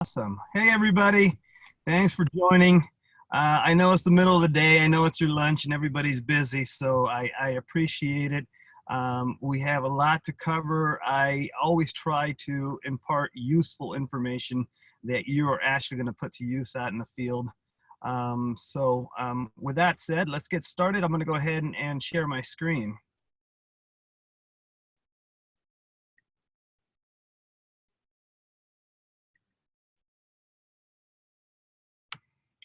Awesome. Hey, everybody. Thanks for joining. I know it's the middle of the day. I know it's your lunch and everybody's busy, so I appreciate it. We have a lot to cover. I always try to impart useful information that you are actually going to put to use out in the field. With that said, let's get started. I'm going to go ahead and share my screen.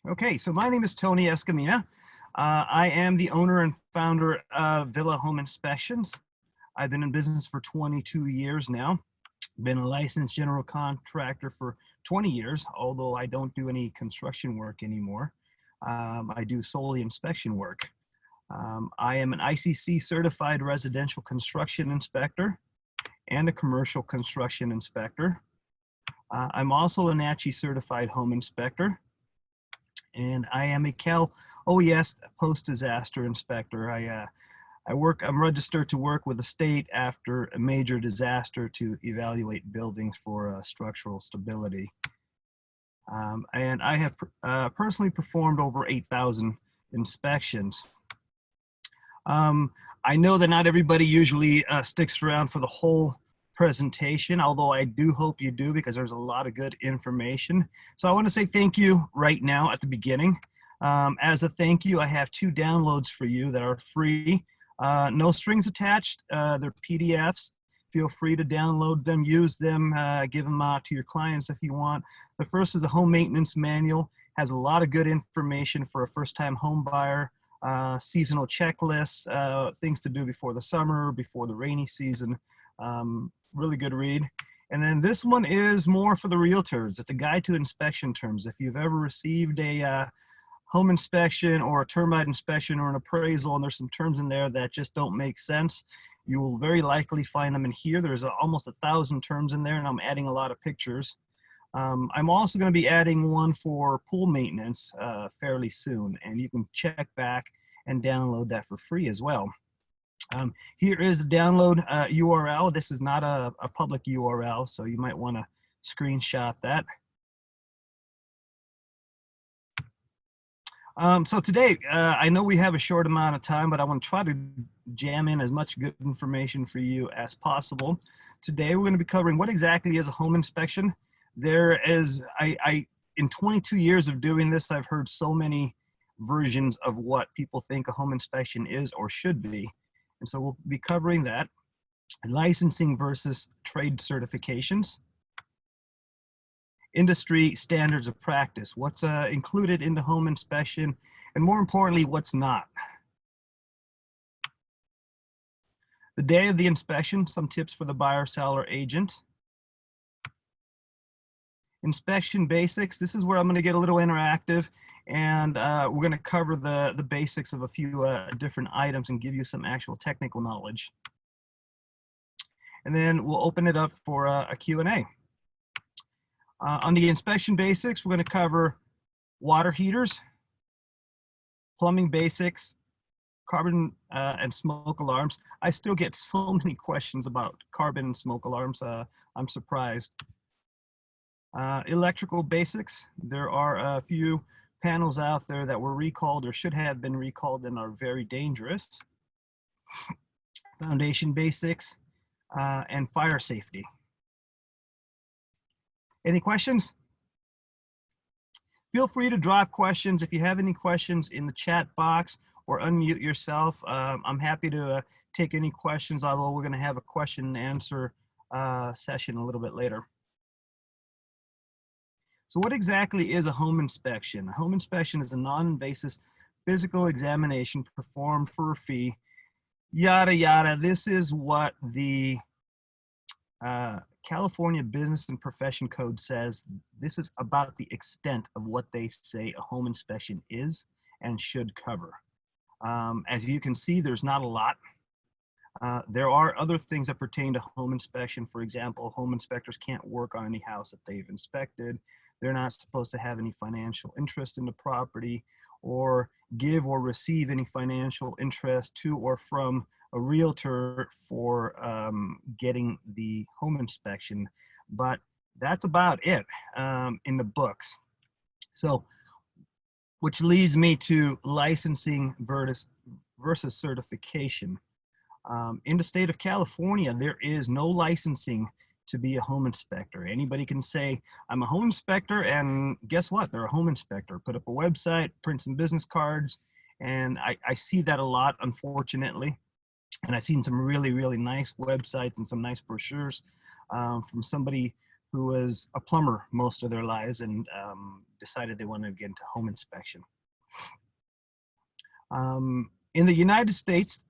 Okay, so my name is Tony Escamilla. I am the owner and founder of Villa Home Inspections. I've been in business for 22 years now. Been a licensed general contractor for 20 years, although I don't do any construction work anymore. I do solely inspection work. I am an ICC certified residential construction inspector and a commercial construction inspector. I'm also a NACHI certified home inspector. And I am a Cal OES post-disaster inspector. I'm registered to work with the state after a major disaster to evaluate buildings for structural stability. And I have personally performed over 8,000 inspections. I know that not everybody usually sticks around for the whole presentation, although I do hope you do because there's a lot of good information. So I want to say thank you right now at the beginning. As a thank you, I have 2 downloads for you that are free. No strings attached. They're PDFs. Feel free to download them, use them, give them out to your clients if you want. The first is a home maintenance manual. Has a lot of good information for a first-time home buyer. Seasonal checklists, things to do before the summer, before the rainy season. Really good read. And then this one is more for the realtors. It's a guide to inspection terms. If you've ever received a home inspection or a termite inspection or an appraisal and there's some terms in there that just don't make sense, you will very likely find them in here. There's almost 1,000 terms in there, and I'm adding a lot of pictures. I'm also going to be adding one for pool maintenance fairly soon, and you can check back and download that for free as well. Here is the download URL. This is not a public URL, so you might want to screenshot that. So today, I know we have a short amount of time, but I want to try to jam in as much good information for you as possible. Today, we're going to be covering what exactly is a home inspection. There is, in 22 years of doing this, I've heard so many versions of what people think a home inspection is or should be. And so we'll be covering that. Licensing versus trade certifications. Industry standards of practice. What's included in the home inspection, and more importantly, what's not. The day of the inspection, some tips for the buyer, seller, agent. Inspection basics. This is where I'm going to get a little interactive, and we're going to cover the basics of a few different items and give you some actual technical knowledge. And then we'll open it up for a Q&A. On the inspection basics, we're going to cover water heaters, plumbing basics, carbon and smoke alarms. I still get so many questions about carbon and smoke alarms. I'm surprised. Electrical basics. There are a few panels out there that were recalled or should have been recalled and are very dangerous. Foundation basics and fire safety. Any questions? Feel free to drop questions. If you have any questions in the chat box or unmute yourself, I'm happy to take any questions, although we're going to have a question and answer session a little bit later. So what exactly is a home inspection? A home inspection is a non-invasive physical examination performed for a fee, yada, yada. This is what the California Business and Profession Code says. This is about the extent of what they say a home inspection is and should cover. As you can see, there's not a lot. There are other things that pertain to home inspection. For example, home inspectors can't work on any house that they've inspected. They're not supposed to have any financial interest in the property or give or receive any financial interest to or from a realtor for getting the home inspection. But That's about it in the books. So, which leads me to licensing versus certification. In the state of California, there is no licensing to be a home inspector. Anybody can say, I'm a home inspector, and guess what? They're a home inspector. Put up a website, print some business cards, and I see that a lot, unfortunately. And I've seen some really, really nice websites and some nice brochures from somebody who was a plumber most of their lives and decided they wanted to get into home inspection. In the United States,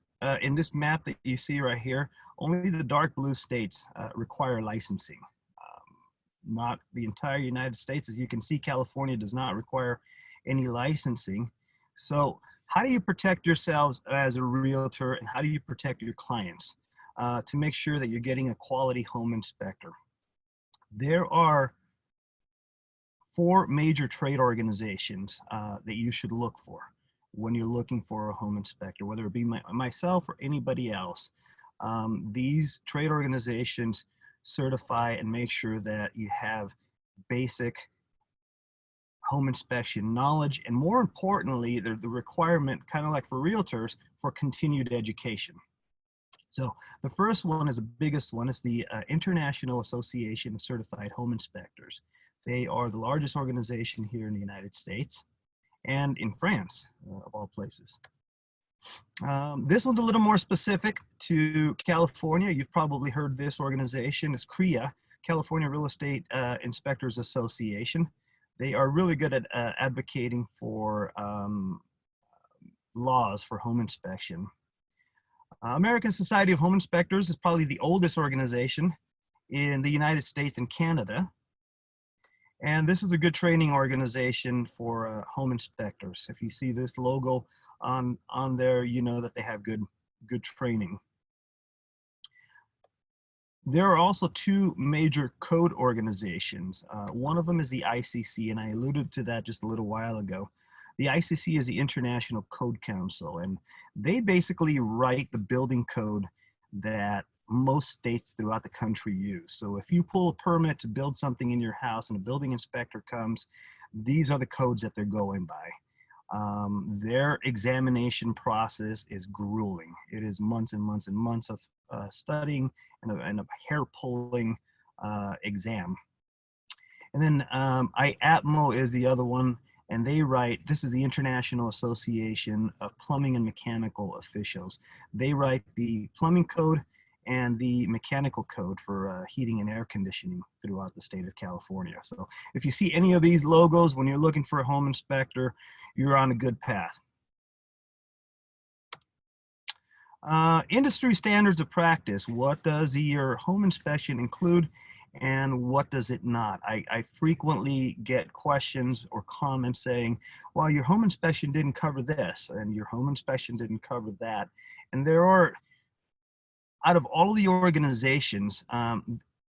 in this map that you see right here, only the dark blue states require licensing. Not the entire United States. As you can see, California does not require any licensing. So how do you protect yourselves as a realtor, and how do you protect your clients to make sure that you're getting a quality home inspector? There are 4 major trade organizations that you should look for when you're looking for a home inspector, whether it be myself or anybody else. These trade organizations certify and make sure that you have basic home inspection knowledge, and more importantly, the requirement, kind of like for realtors, for continued education. So the first one is the biggest one, is the International Association of Certified Home Inspectors. They are the largest organization here in the United States and in France, of all places. This one's a little more specific to California. You've probably heard this organization is CREA, California Real Estate Inspectors Association. They are really good at advocating for laws for home inspection. American Society of Home Inspectors is probably the oldest organization in the United States and Canada. And this is a good training organization for home inspectors. If you see this logo on there, you know that they have good training. There are also 2 major code organizations. One of them is the ICC, and I alluded to that just a little while ago. The ICC is the International Code Council, and they basically write the building code that most states throughout the country use. So if you pull a permit to build something in your house and a building inspector comes, these are the codes that they're going by. Their examination process is grueling. It is months and months and months of studying and a hair-pulling exam. And then IAPMO is the other one, and they write, this is the International Association of Plumbing and Mechanical Officials. They write the plumbing code and the mechanical code for heating and air conditioning throughout the state of California. So if you see any of these logos when you're looking for a home inspector, you're on a good path. Industry standards of practice. What does your home inspection include and what does it not? I frequently get questions or comments saying, well, your home inspection didn't cover this and your home inspection didn't cover that. And there are, out of all the organizations,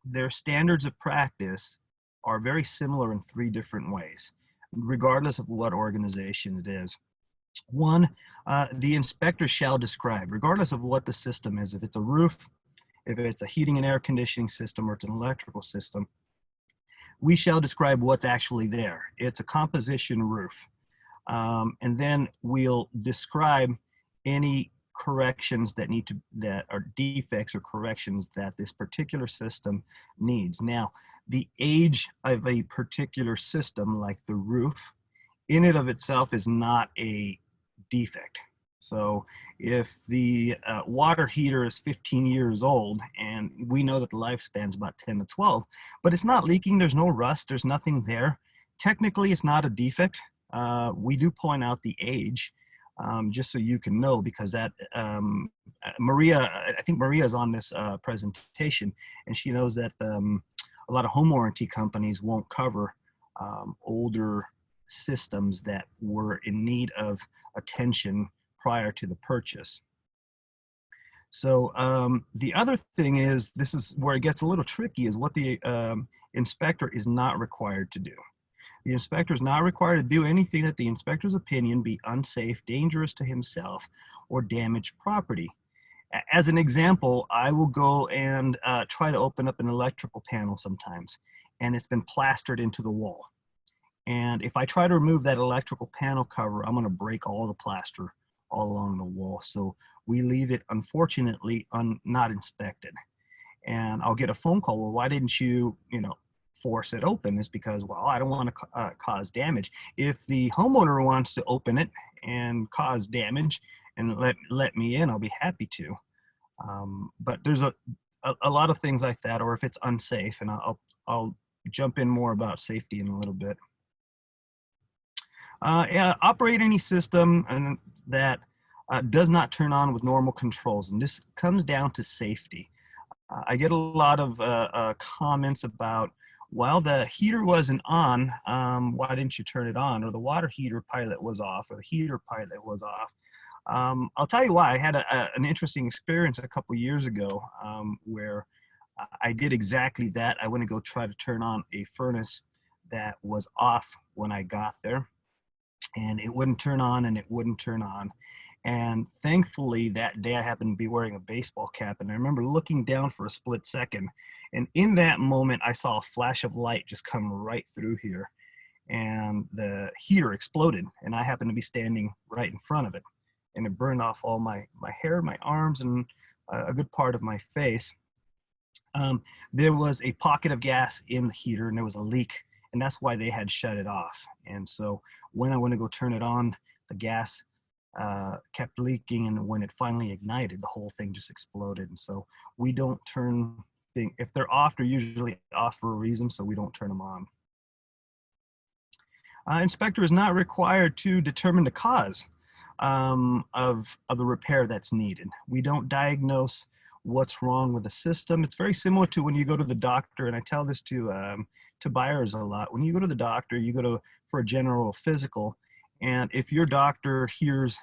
their standards of practice are very similar in 3 different ways, regardless of what organization it is. One, the inspector shall describe, regardless of what the system is, if it's a roof, if it's a heating and air conditioning system, or it's an electrical system, we shall describe what's actually there. It's a composition roof. And then we'll describe any corrections that are defects or corrections that this particular system needs. Now, the age of a particular system, like the roof, in and of itself is not a defect. So if the water heater is 15 years old, and we know that the lifespan is about 10 to 12, but it's not leaking, there's no rust, there's nothing there, technically it's not a defect. We do point out the age, just so you can know, because that Maria, I think Maria is on this presentation, and she knows that a lot of home warranty companies won't cover older systems that were in need of attention prior to the purchase. So the other thing is, this is where it gets a little tricky, is what the inspector is not required to do. The inspector is not required to do anything that the inspector's opinion be unsafe, dangerous to himself, or damage property. As an example, I will go and try to open up an electrical panel sometimes. and it's been plastered into the wall. And if I try to remove that electrical panel cover, I'm going to break all the plaster all along the wall. So we leave it, unfortunately, not inspected. And I'll get a phone call, well, why didn't you, force it open? It's because, well, I don't want to cause damage. If the homeowner wants to open it and cause damage and let me in, I'll be happy to. But there's a lot of things like that, or if it's unsafe, and I'll jump in more about safety in a little bit. Yeah, operate any system that does not turn on with normal controls, and this comes down to safety. I get a lot of comments about, well, the heater wasn't on, why didn't you turn it on? Or the water heater pilot was off, or the heater pilot was off. I'll tell you why. I had an interesting experience a couple years ago where I did exactly that. I went to go try to turn on a furnace that was off when I got there, and it wouldn't turn on and it wouldn't turn on. And thankfully that day I happened to be wearing a baseball cap, and I remember looking down for a split second, and in that moment I saw a flash of light just come right through here, and the heater exploded, and I happened to be standing right in front of it, and it burned off all my hair, my arms, and a good part of my face. There was a pocket of gas in the heater, and there was a leak, and that's why they had shut it off. And so when I went to go turn it on, the gas kept leaking, and when it finally ignited, the whole thing just exploded. And so we don't turn things, if they're off, they're usually off for a reason, so we don't turn them on. Inspector is not required to determine the cause of the repair that's needed. We don't diagnose what's wrong with the system. It's very similar to when you go to the doctor, and I tell this to buyers a lot. When you go to the doctor, you go for a general physical, and if your doctor hears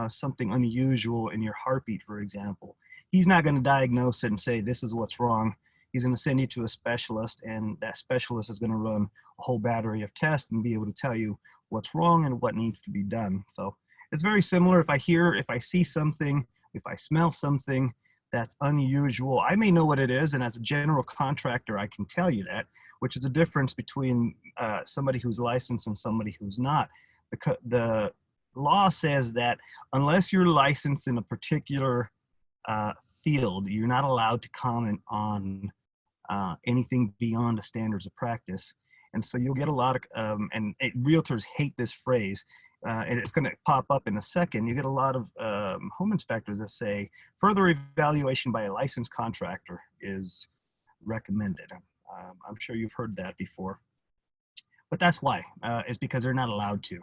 something unusual in your heartbeat, for example, he's not going to diagnose it and say, this is what's wrong. He's going to send you to a specialist, and that specialist is going to run a whole battery of tests and be able to tell you what's wrong and what needs to be done. So it's very similar. If I see something, if I smell something that's unusual, I may know what it is, and as a general contractor, I can tell you that, which is a difference between somebody who's licensed and somebody who's not. The law says that unless you're licensed in a particular field, you're not allowed to comment on anything beyond the standards of practice. And so you'll get a lot of, realtors hate this phrase, and it's going to pop up in a second. You get a lot of home inspectors that say further evaluation by a licensed contractor is recommended. I'm sure you've heard that before, but that's why. It's because they're not allowed to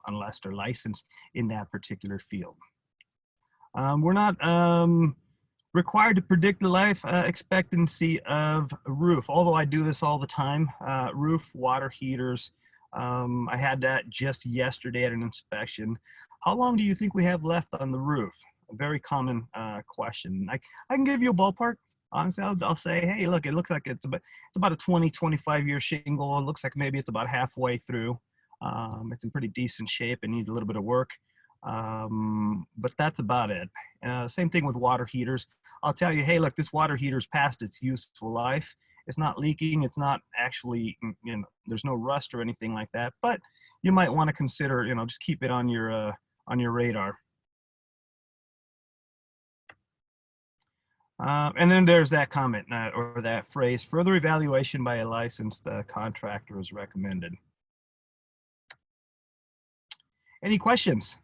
unless they're licensed in that particular field. We're not required to predict the life expectancy of a roof, although I do this all the time. Roof, water heaters. I had that just yesterday at an inspection. How long do you think we have left on the roof? A very common question. I can give you a ballpark. Honestly, I'll say, hey, look, it looks like it's about a 20, 25-year shingle. It looks like maybe it's about halfway through. It's in pretty decent shape and needs a little bit of work. But that's about it. Same thing with water heaters. I'll tell you, hey, look, this water heater's past its useful life. It's not leaking. It's not actually, there's no rust or anything like that. But you might want to consider, just keep it on your radar. And then there's that comment or that phrase, further evaluation by a licensed contractor is recommended. Any questions?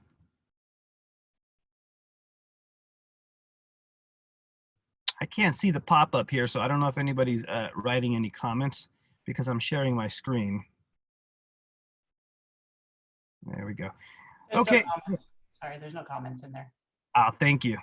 I can't see the pop-up here, so I don't know if anybody's writing any comments because I'm sharing my screen. There we go. There's okay. No Sorry, there's no comments in there. Thank you.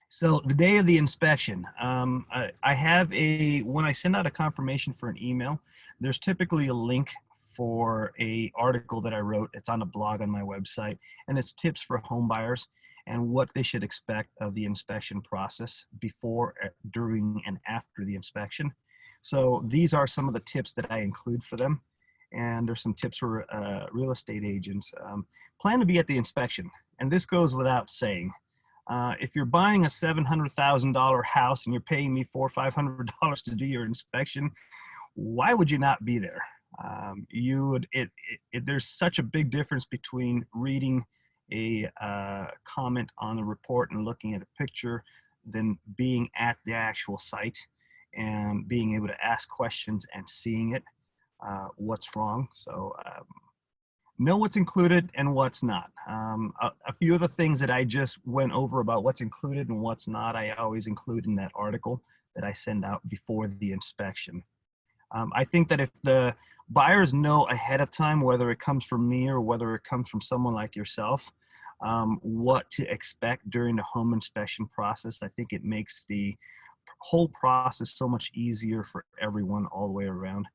So the day of the inspection, I have when I send out a confirmation for an email, there's typically a link for a article that I wrote. It's on a blog on my website, and it's tips for home buyers and what they should expect of the inspection process before, during, and after the inspection. So these are some of the tips that I include for them. And there's some tips for real estate agents. Plan to be at the inspection. And this goes without saying. If you're buying a $700,000 house and you're paying me $400 or $500 to do your inspection, why would you not be there? There's such a big difference between reading a comment on the report and looking at a picture than being at the actual site and being able to ask questions and seeing it, what's wrong. So know what's included and what's not. A few of the things that I just went over about what's included and what's not, I always include in that article that I send out before the inspection. I think that if the buyers know ahead of time, whether it comes from me or whether it comes from someone like yourself, what to expect during the home inspection process, I think it makes the whole process so much easier for everyone all the way around.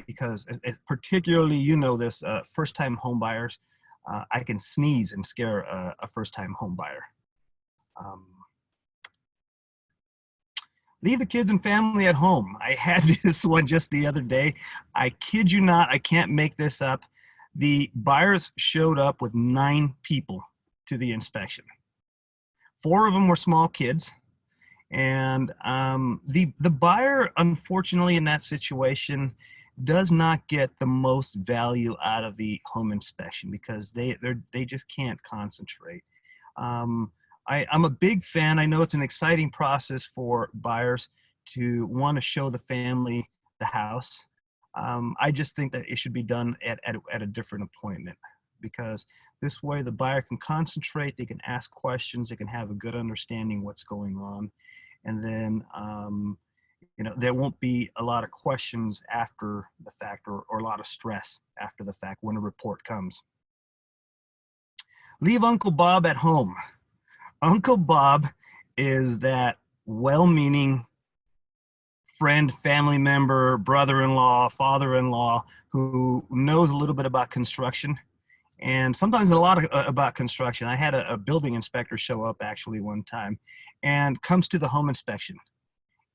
Because particularly, you know this, first-time home buyers, I can sneeze and scare a first-time home buyer. Leave the kids and family at home. I had this one just the other day. I kid you not, I can't make this up. The buyers showed up with 9 people to the inspection. 4 of them were small kids. And the buyer, unfortunately, in that situation, does not get the most value out of the home inspection because they just can't concentrate. I'm a big fan. I know it's an exciting process for buyers to want to show the family the house. I just think that it should be done at a different appointment, because this way the buyer can concentrate, they can ask questions, they can have a good understanding what's going on. And then, you know, there won't be a lot of questions after the fact, or a lot of stress after the fact when a report comes. Leave Uncle Bob at home. Uncle Bob is that well-meaning friend, family member, brother-in-law, father-in-law who knows a little bit about construction, and sometimes a lot about construction. I had a building inspector show up actually one time and comes to the home inspection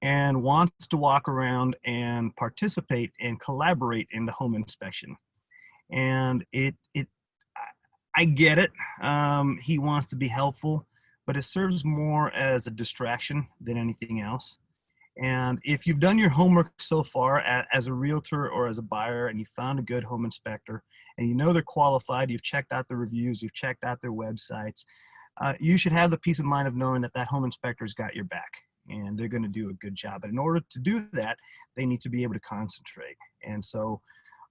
and wants to walk around and participate and collaborate in the home inspection. And I get it. He wants to be helpful, but it serves more as a distraction than anything else. And if you've done your homework so far as a realtor or as a buyer, and you found a good home inspector and you know they're qualified, you've checked out the reviews, you've checked out their websites, you should have the peace of mind of knowing that that home inspector's got your back and they're going to do a good job. But in order to do that, they need to be able to concentrate. And so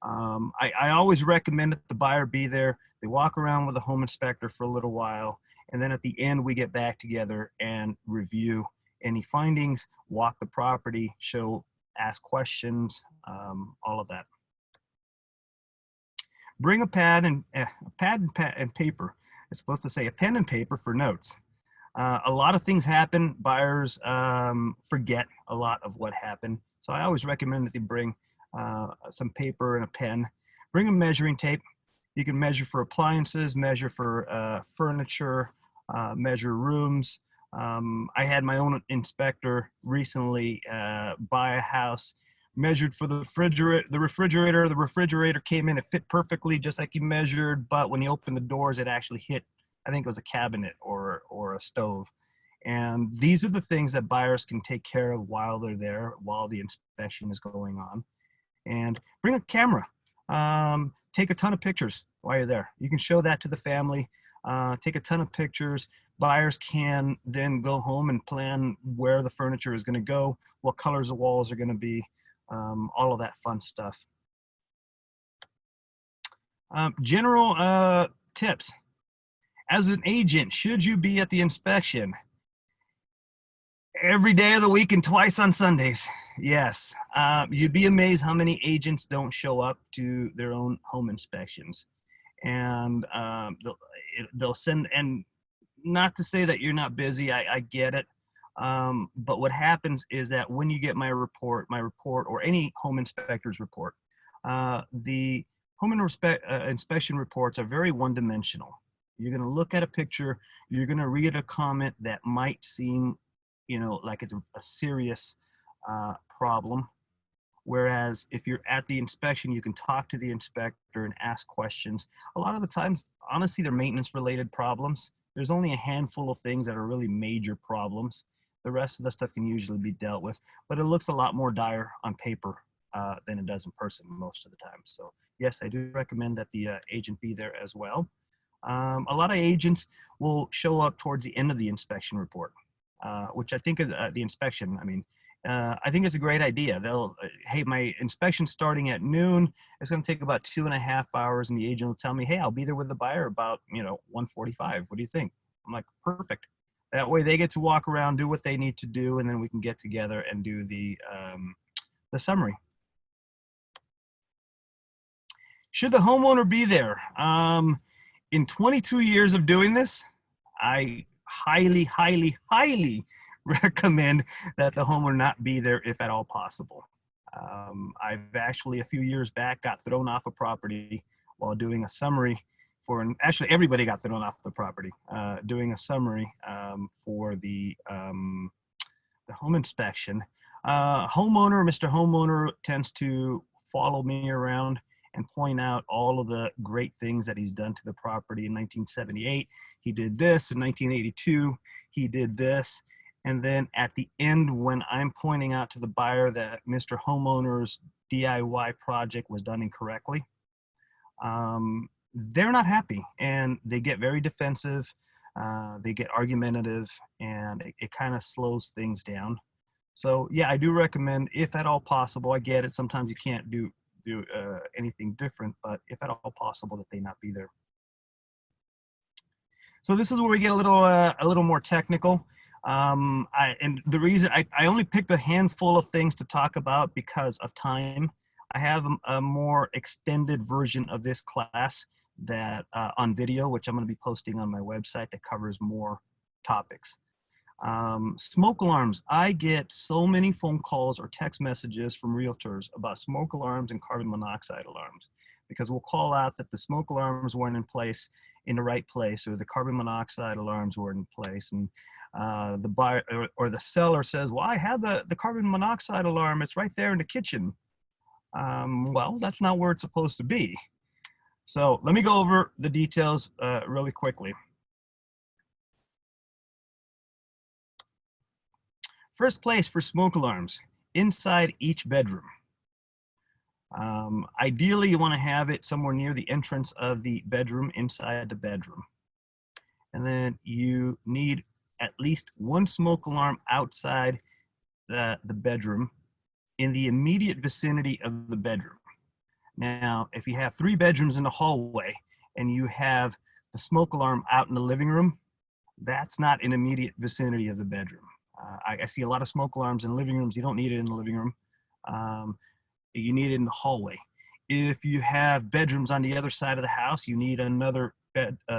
I always recommend that the buyer be there. They walk around with a home inspector for a little while, and then at the end we get back together and review any findings, walk the property, ask questions, all of that. Bring a pad and paper. It's supposed to say a pen and paper for notes. A lot of things happen. Buyers forget a lot of what happened. So I always recommend that they bring some paper and a pen. Bring a measuring tape. You can measure for appliances, measure for furniture, measure rooms. I had my own inspector recently buy a house, measured for the refrigerator. The refrigerator came in, it fit perfectly just like he measured, but when he opened the doors, it actually hit, I think it was a cabinet or a stove. And these are the things that buyers can take care of while they're there, while the inspection is going on. And bring a camera. Take a ton of pictures while you're there. You can show that to the family. Take a ton of pictures. Buyers can then go home and plan where the furniture is going to go, what colors the walls are going to be, all of that fun stuff. General tips. As an agent, should you be at the inspection? Every day of the week and twice on Sundays. Yes. You'd be amazed how many agents don't show up to their own home inspections. And they'll send, and not to say that you're not busy, I get it. But what happens is that when you get my report, or any home inspector's report, the home inspection reports are very one-dimensional. You're going to look at a picture, you're going to read a comment that might seem, you know, like it's a serious problem. Whereas if you're at the inspection, you can talk to the inspector and ask questions. A lot of the times, honestly, they're maintenance related problems. There's only a handful of things that are really major problems. The rest of the stuff can usually be dealt with, but it looks a lot more dire on paper than it does in person most of the time. So yes, I do recommend that the agent be there as well. A lot of agents will show up towards the end of the inspection report, which I think is the inspection. I think it's a great idea. They'll, hey, my inspection's starting at noon. It's going to take about 2.5 hours, and the agent will tell me, hey, I'll be there with the buyer about 1:45. What do you think? I'm like, perfect. That way they get to walk around, do what they need to do, and then we can get together and do the summary. Should the homeowner be there? In 22 years of doing this, I highly, highly, highly recommend that the homeowner not be there if at all possible. I've actually a few years back got thrown off a property while doing a summary for, actually everybody got thrown off the property doing a summary for the home inspection. Mr. Homeowner tends to follow me around and point out all of the great things that he's done to the property. In 1978, he did this. In 1982, he did this. And then at the end, when I'm pointing out to the buyer that Mr. Homeowner's DIY project was done incorrectly, they're not happy and they get very defensive. They get argumentative, and it kind of slows things down. So yeah, I do recommend, if at all possible, I get it, sometimes you can't do anything different, but if at all possible, that they not be there. So this is where we get a little more technical. And the reason I only picked a handful of things to talk about because of time. I have a more extended version of this class that on video, which I'm going to be posting on my website, that covers more topics. Smoke alarms. I get so many phone calls or text messages from realtors about smoke alarms and carbon monoxide alarms, because we'll call out that the smoke alarms weren't in the right place, or the carbon monoxide alarms weren't in place, and the buyer or the seller says, well, I have the carbon monoxide alarm, it's right there in the kitchen. Well, that's not where it's supposed to be. So let me go over the details really quickly. First place for smoke alarms, inside each bedroom. Ideally, you want to have it somewhere near the entrance of the bedroom, inside the bedroom. And then you need at least one smoke alarm outside the bedroom in the immediate vicinity of the bedroom. Now, if you have 3 bedrooms in the hallway and you have the smoke alarm out in the living room, that's not in immediate vicinity of the bedroom. I see a lot of smoke alarms in living rooms. You don't need it in the living room. You need it in the hallway. If you have bedrooms on the other side of the house, you need another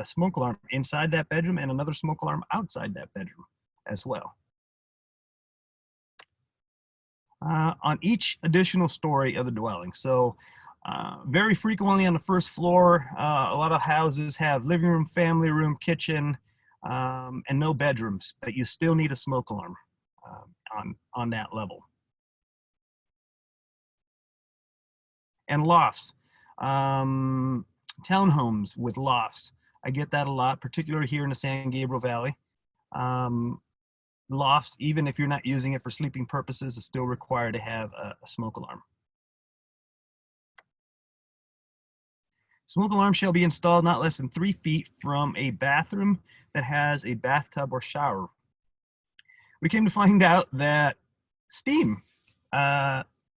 smoke alarm inside that bedroom and another smoke alarm outside that bedroom as well. On each additional story of the dwelling. So very frequently on the first floor, a lot of houses have living room, family room, kitchen, and no bedrooms, but you still need a smoke alarm on that level. And lofts, townhomes with lofts. I get that a lot, particularly here in the San Gabriel Valley. Lofts, even if you're not using it for sleeping purposes, is still required to have a smoke alarm. Smoke alarm shall be installed not less than 3 feet from a bathroom that has a bathtub or shower. We came to find out that steam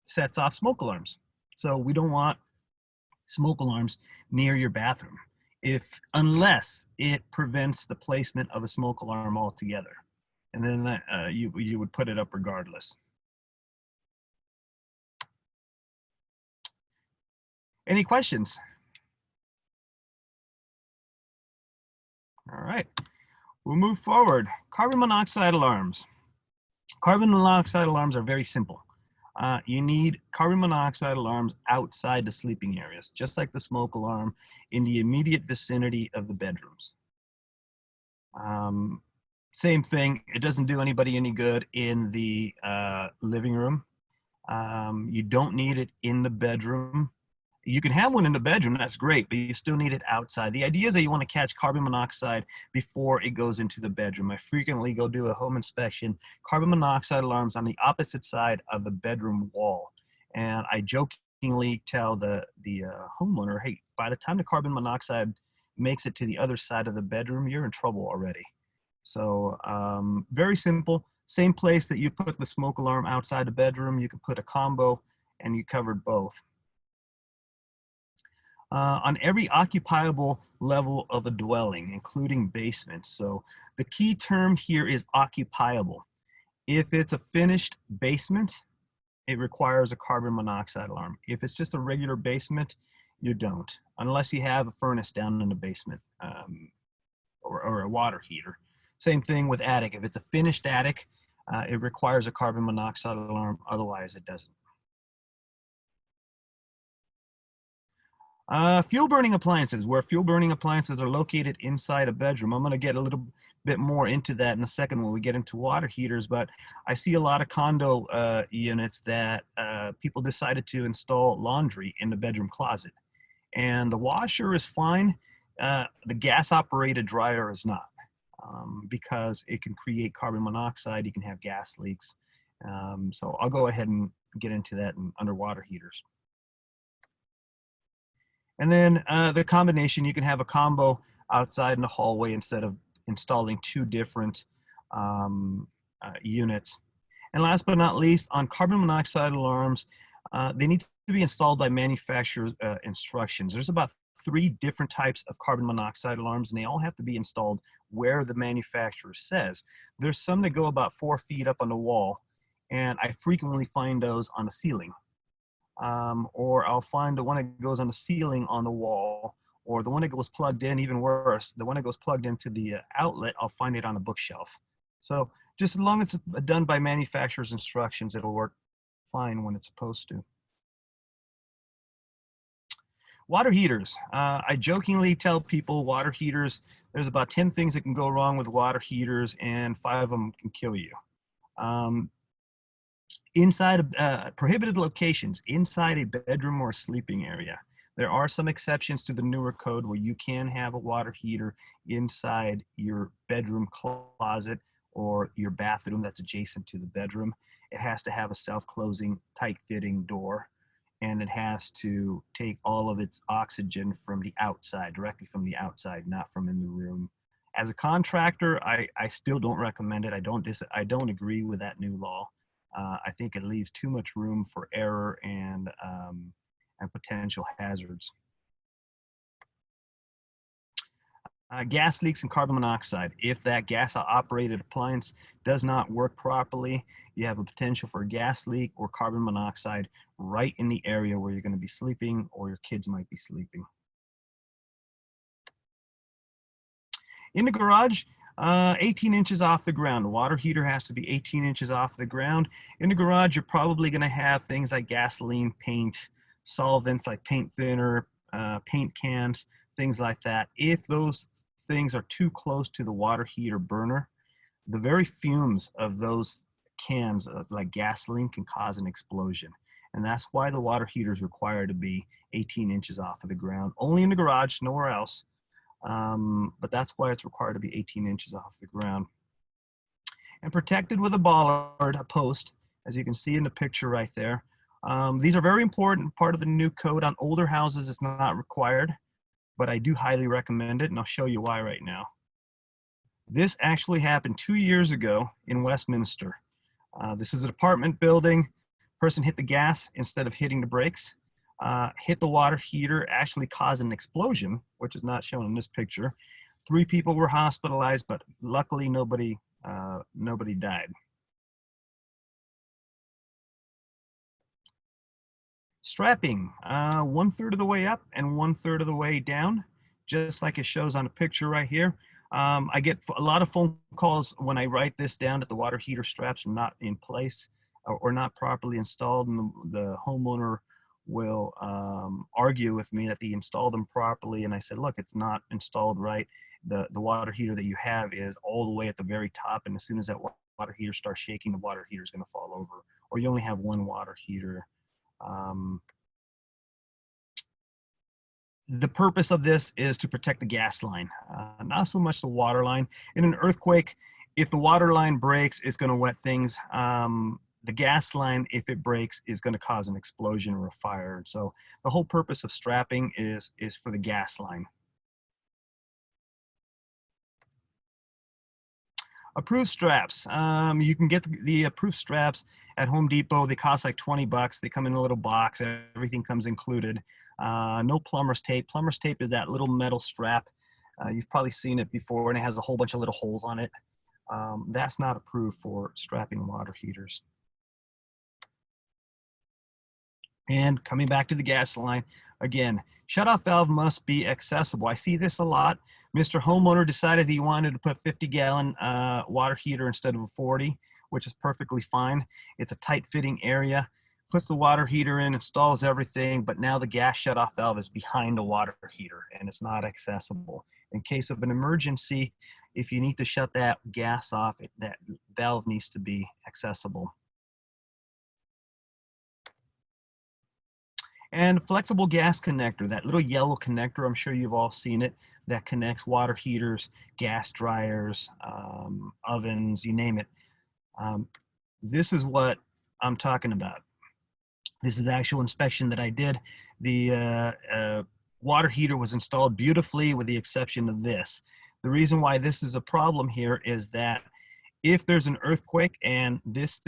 sets off smoke alarms. So we don't want smoke alarms near your bathroom, unless it prevents the placement of a smoke alarm altogether. And then you would put it up regardless. Any questions? All right, we'll move forward. Carbon monoxide alarms. Carbon monoxide alarms are very simple. You need carbon monoxide alarms outside the sleeping areas, just like the smoke alarm, in the immediate vicinity of the bedrooms. Same thing, it doesn't do anybody any good in the living room. You don't need it in the bedroom. You can have one in the bedroom, that's great, but you still need it outside. The idea is that you want to catch carbon monoxide before it goes into the bedroom. I frequently go do a home inspection, carbon monoxide alarms on the opposite side of the bedroom wall. And I jokingly tell the homeowner, hey, by the time the carbon monoxide makes it to the other side of the bedroom, you're in trouble already. So very simple. Same place that you put the smoke alarm outside the bedroom, you can put a combo and you covered both. On every occupiable level of a dwelling, including basements. So the key term here is occupiable. If it's a finished basement, it requires a carbon monoxide alarm. If it's just a regular basement, you don't, unless you have a furnace down in the basement or a water heater. Same thing with attic. If it's a finished attic, it requires a carbon monoxide alarm, otherwise it doesn't. Fuel burning appliances, where fuel burning appliances are located inside a bedroom. I'm going to get a little bit more into that in a second when we get into water heaters, but I see a lot of condo units that people decided to install laundry in the bedroom closet. And the washer is fine. The gas operated dryer is not, because it can create carbon monoxide. You can have gas leaks. So I'll go ahead and get into that in underwater heaters. And then the combination, you can have a combo outside in the hallway instead of installing two different units. And last but not least, on carbon monoxide alarms, they need to be installed by manufacturer's instructions. There's about 3 different types of carbon monoxide alarms, and they all have to be installed where the manufacturer says. There's some that go about 4 feet up on the wall, and I frequently find those on the ceiling. Or I'll find the one that goes on the ceiling on the wall, or the one that goes plugged in, even worse, the one that goes plugged into the outlet, I'll find it on a bookshelf. So just as long as it's done by manufacturer's instructions, it'll work fine when it's supposed to. Water heaters. I jokingly tell people water heaters, there's about 10 things that can go wrong with water heaters, and 5 of them can kill you. Inside prohibited locations, inside a bedroom or sleeping area. There are some exceptions to the newer code where you can have a water heater inside your bedroom closet or your bathroom that's adjacent to the bedroom. It has to have a self-closing, tight-fitting door, and it has to take all of its oxygen from the outside, directly from the outside, not from in the room. As a contractor, I still don't recommend it. I don't agree with that new law. I think it leaves too much room for error and potential hazards. Gas leaks and carbon monoxide. If that gas operated appliance does not work properly, you have a potential for a gas leak or carbon monoxide right in the area where you're going to be sleeping or your kids might be sleeping. In the garage, 18 inches off the ground. The water heater has to be 18 inches off the ground. In the garage, you're probably going to have things like gasoline, paint, solvents like paint thinner, paint cans, things like that. If those things are too close to the water heater burner, the very fumes of those cans of like gasoline can cause an explosion. And that's why the water heater is required to be 18 inches off of the ground. Only in the garage, nowhere else. But that's why it's required to be 18 inches off the ground. And protected with a bollard, a post, as you can see in the picture right there. These are very important, part of the new code. On older houses, it's not required, but I do highly recommend it, and I'll show you why right now. This actually happened 2 years ago in Westminster. This is an apartment building. Person hit the gas instead of hitting the brakes. Hit the water heater, actually caused an explosion, which is not shown in this picture. 3 people were hospitalized, but luckily nobody died. Strapping, 1/3 of the way up and 1/3 of the way down, just like it shows on the picture right here. I get a lot of phone calls when I write this down that the water heater straps are not in place or not properly installed, and the homeowner will argue with me that they installed them properly, and I said, look, it's not installed right. The water heater that you have is all the way at the very top, and as soon as that water heater starts shaking, the water heater is going to fall over, or you only have one water heater. the purpose of this is to protect the gas line, not so much the water line. In an earthquake, if the water line breaks, it's going to wet things. The gas line, if it breaks, is going to cause an explosion or a fire. And so the whole purpose of strapping is for the gas line. Approved straps. You can get the approved straps at Home Depot. They cost like 20 bucks. They come in a little box. Everything comes included. No plumber's tape. Plumber's tape is that little metal strap. You've probably seen it before, and it has a whole bunch of little holes on it. That's not approved for strapping water heaters. And coming back to the gas line, again, shutoff valve must be accessible. I see this a lot. Mr. Homeowner decided he wanted to put 50-gallon water heater instead of a 40, which is perfectly fine. It's a tight fitting area. Puts the water heater in, installs everything, but now the gas shutoff valve is behind the water heater and it's not accessible. In case of an emergency, if you need to shut that gas off, that valve needs to be accessible. And flexible gas connector, that little yellow connector, I'm sure you've all seen it, that connects water heaters, gas dryers, ovens, you name it. This is what I'm talking about. This is the actual inspection that I did. The water heater was installed beautifully with the exception of this. The reason why this is a problem here is that if there's an earthquake and this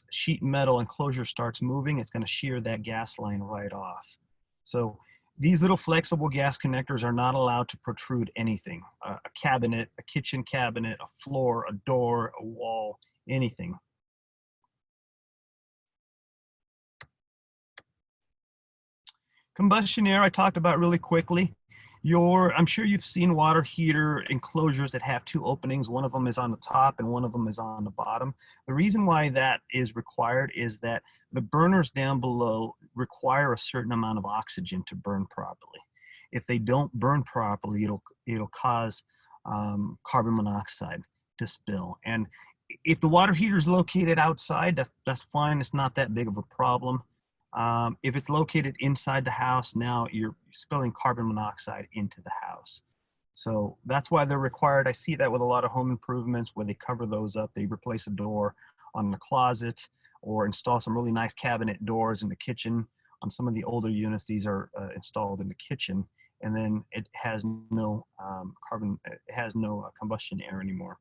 sheet metal enclosure starts moving, it's going to shear that gas line right off. So these little flexible gas connectors are not allowed to protrude anything. A cabinet, a kitchen cabinet, a floor, a door, a wall, anything. Combustion air, I talked about really quickly. I'm sure you've seen water heater enclosures that have two openings. One of them is on the top and one of them is on the bottom. The reason why that is required is that the burners down below require a certain amount of oxygen to burn properly. If they don't burn properly, it'll cause carbon monoxide to spill. And if the water heater is located outside, that's fine. It's not that big of a problem. If it's located inside the house, now you're spilling carbon monoxide into the house. So that's why they're required. I see that with a lot of home improvements where they cover those up. They replace a door on the closet or install some really nice cabinet doors in the kitchen. On some of the older units, these are installed in the kitchen, and then it has no combustion air anymore.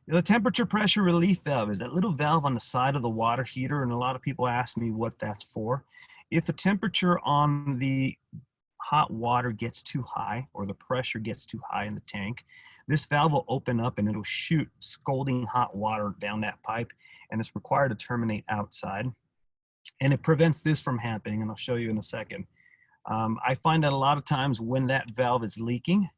The temperature pressure relief valve is that little valve on the side of the water heater, and a lot of people ask me what that's for. If the temperature on the hot water gets too high or the pressure gets too high in the tank, this valve will open up and it'll shoot scalding hot water down that pipe, and it's required to terminate outside. And it prevents this from happening, and I'll show you in a second. I find that a lot of times when that valve is leaking,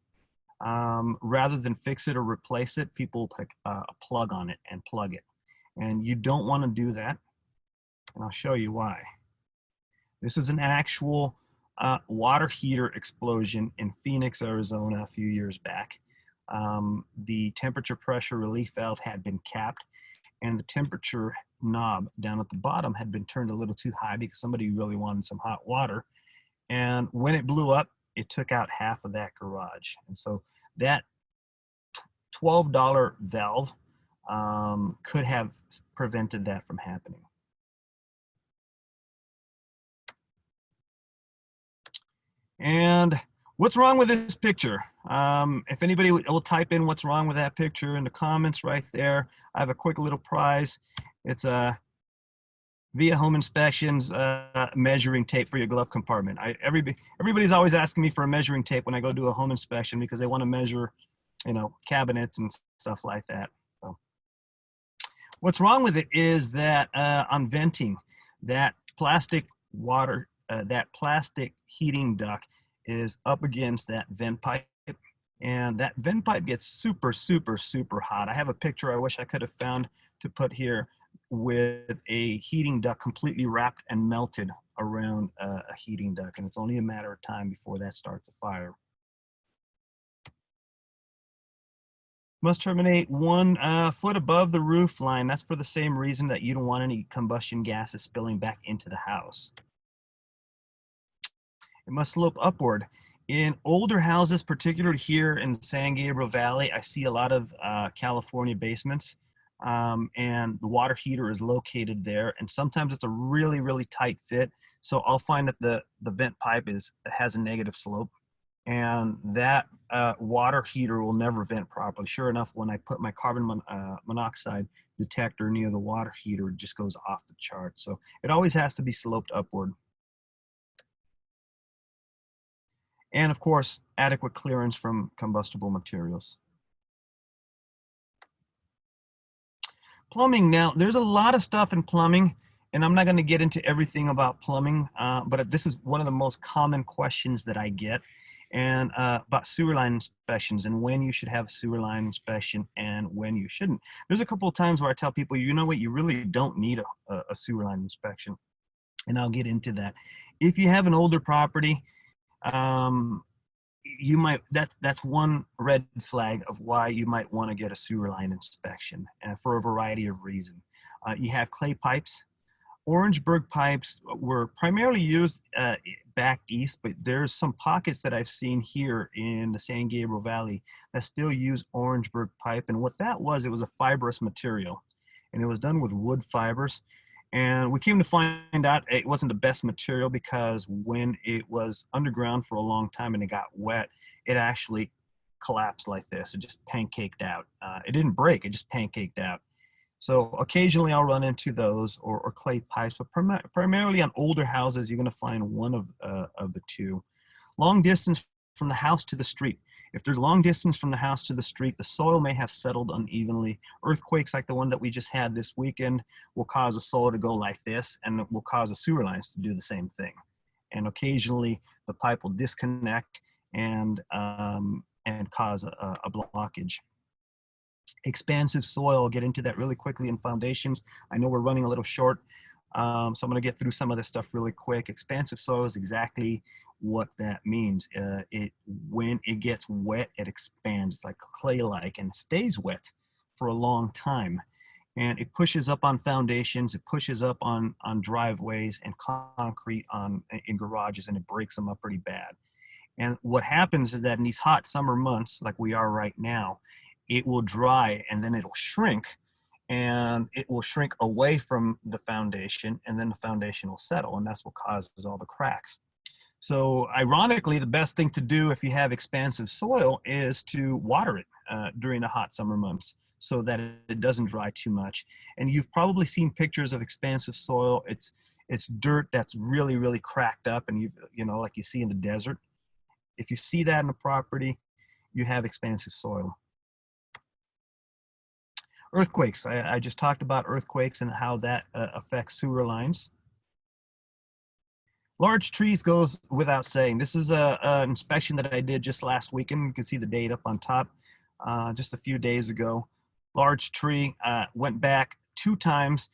rather than fix it or replace it, people put a plug on it and plug it. And you don't want to do that. And I'll show you why. This is an actual water heater explosion in Phoenix, Arizona a few years back. The temperature pressure relief valve had been capped, and the temperature knob down at the bottom had been turned a little too high because somebody really wanted some hot water. And when it blew up, it took out half of that garage. And so that $12 valve could have prevented that from happening. And what's wrong with this picture? If anybody will type in what's wrong with that picture in the comments right there, I have a quick little prize. It's a via home inspections measuring tape for your glove compartment. Everybody's always asking me for a measuring tape when I go do a home inspection because they want to measure, cabinets and stuff like that. So, what's wrong with it is that on venting, that plastic heating duct is up against that vent pipe, and that vent pipe gets super, super, super hot. I have a picture I wish I could have found to put here with a heating duct completely wrapped and melted around a heating duct, and it's only a matter of time before that starts a fire. Must terminate 1 foot above the roof line. That's for the same reason that you don't want any combustion gases spilling back into the house. It must slope upward. In older houses, particularly here in the San Gabriel Valley, I see a lot of California basements, and the water heater is located there. And sometimes it's a really, really tight fit. So I'll find that the vent pipe has a negative slope, and that water heater will never vent properly. Sure enough, when I put my carbon monoxide detector near the water heater, it just goes off the chart. So it always has to be sloped upward. And of course, adequate clearance from combustible materials. Plumbing. Now, there's a lot of stuff in plumbing, and I'm not going to get into everything about plumbing, but this is one of the most common questions that I get, and about sewer line inspections and when you should have a sewer line inspection and when you shouldn't. There's a couple of times where I tell people, you know what, you really don't need a sewer line inspection, and I'll get into that. If you have an older property, you might, that's one red flag of why you might want to get a sewer line inspection, for a variety of reasons. You have clay pipes. Orangeburg pipes were primarily used back east, but there's some pockets that I've seen here in the San Gabriel Valley that still use Orangeburg pipe. And what that was, it was a fibrous material, and it was done with wood fibers. And we came to find out it wasn't the best material, because when it was underground for a long time and it got wet, it actually collapsed like this. It just pancaked out. It didn't break, it just pancaked out. So occasionally I'll run into those, or clay pipes, but primarily on older houses, you're going to find one of the two. Long distance from the house to the street. If there's long distance from the house to the street, the soil may have settled unevenly. Earthquakes like the one that we just had this weekend will cause the soil to go like this, and it will cause the sewer lines to do the same thing. And occasionally the pipe will disconnect and cause a blockage. Expansive soil, I'll get into that really quickly in foundations. I know we're running a little short, so I'm going to get through some of this stuff really quick. Expansive soil is exactly what that means. When it gets wet, it expands. It's like clay-like, and stays wet for a long time. And it pushes up on foundations, it pushes up on driveways and concrete in garages, and it breaks them up pretty bad. And what happens is that in these hot summer months, like we are right now, it will dry, and then it'll shrink, and it will shrink away from the foundation, and then the foundation will settle, and that's what causes all the cracks. So ironically, the best thing to do if you have expansive soil is to water it during the hot summer months, so that it doesn't dry too much. And you've probably seen pictures of expansive soil. It's dirt that's really, really cracked up, and you know, like you see in the desert. If you see that in a property, you have expansive soil. Earthquakes. I just talked about earthquakes and how that affects sewer lines. Large trees goes without saying. This is an inspection that I did just last weekend. You can see the date up on top, just a few days ago. Large tree, went back 2 times.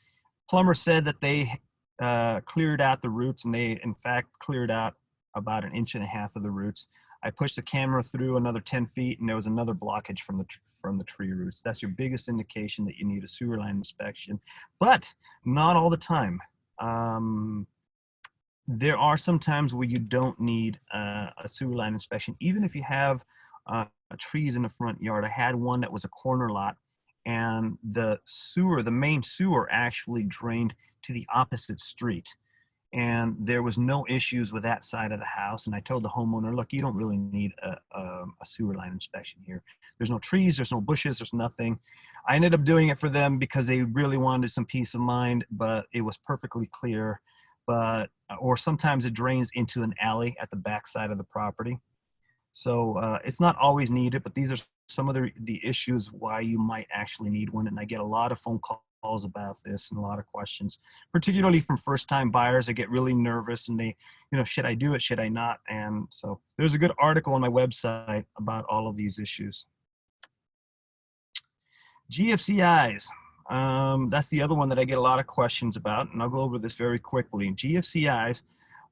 Plumber said that they cleared out the roots, and they in fact cleared out about 1.5 inches of the roots. I pushed the camera through another 10 feet, and there was another blockage from the tree roots. That's your biggest indication that you need a sewer line inspection, but not all the time. There are some times where you don't need a sewer line inspection, even if you have trees in the front yard. I had one that was a corner lot, and the main sewer actually drained to the opposite street. And there was no issues with that side of the house. And I told the homeowner, look, you don't really need a sewer line inspection here. There's no trees, there's no bushes, there's nothing. I ended up doing it for them because they really wanted some peace of mind, but it was perfectly clear. Or sometimes it drains into an alley at the back side of the property. So it's not always needed, but these are some of the issues why you might actually need one. And I get a lot of phone calls about this and a lot of questions, particularly from first-time buyers. They get really nervous, and they, you know, should I do it? Should I not? And so there's a good article on my website about all of these issues. GFCIs. That's the other one that I get a lot of questions about, and I'll go over this very quickly. GFCIs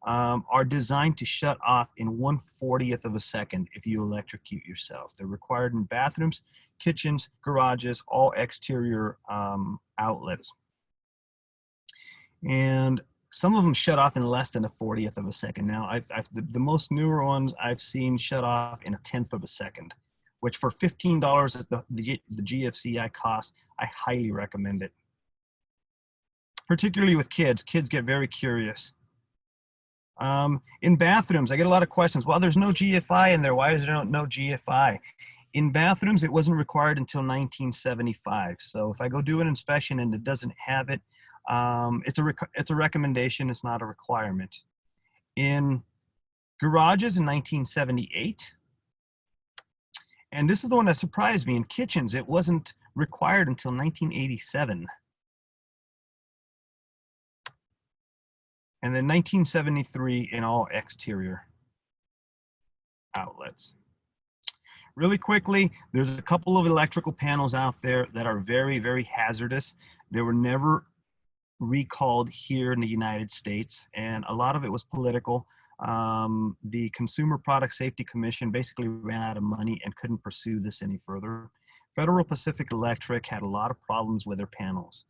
are designed to shut off in 1/40th of a second if you electrocute yourself. They're required in bathrooms, kitchens, garages, all exterior outlets. And some of them shut off in less than a 40th of a second. Now, the most newer ones I've seen shut off in a 10th of a second, which for $15 at the GFCI cost, I highly recommend it. Particularly with kids. Kids get very curious. In bathrooms, I get a lot of questions. Well, there's no GFI in there. Why is there no GFI? In bathrooms, it wasn't required until 1975. So if I go do an inspection and it doesn't have it, it's a recommendation. It's not a requirement. In garages in 1978, and this is the one that surprised me, in kitchens, it wasn't required until 1987. And then 1973 in all exterior outlets. Really quickly, there's a couple of electrical panels out there that are very, very hazardous. They were never recalled here in the United States, and a lot of it was political. The Consumer Product Safety Commission basically ran out of money and couldn't pursue this any further. Federal Pacific Electric had a lot of problems with their panels.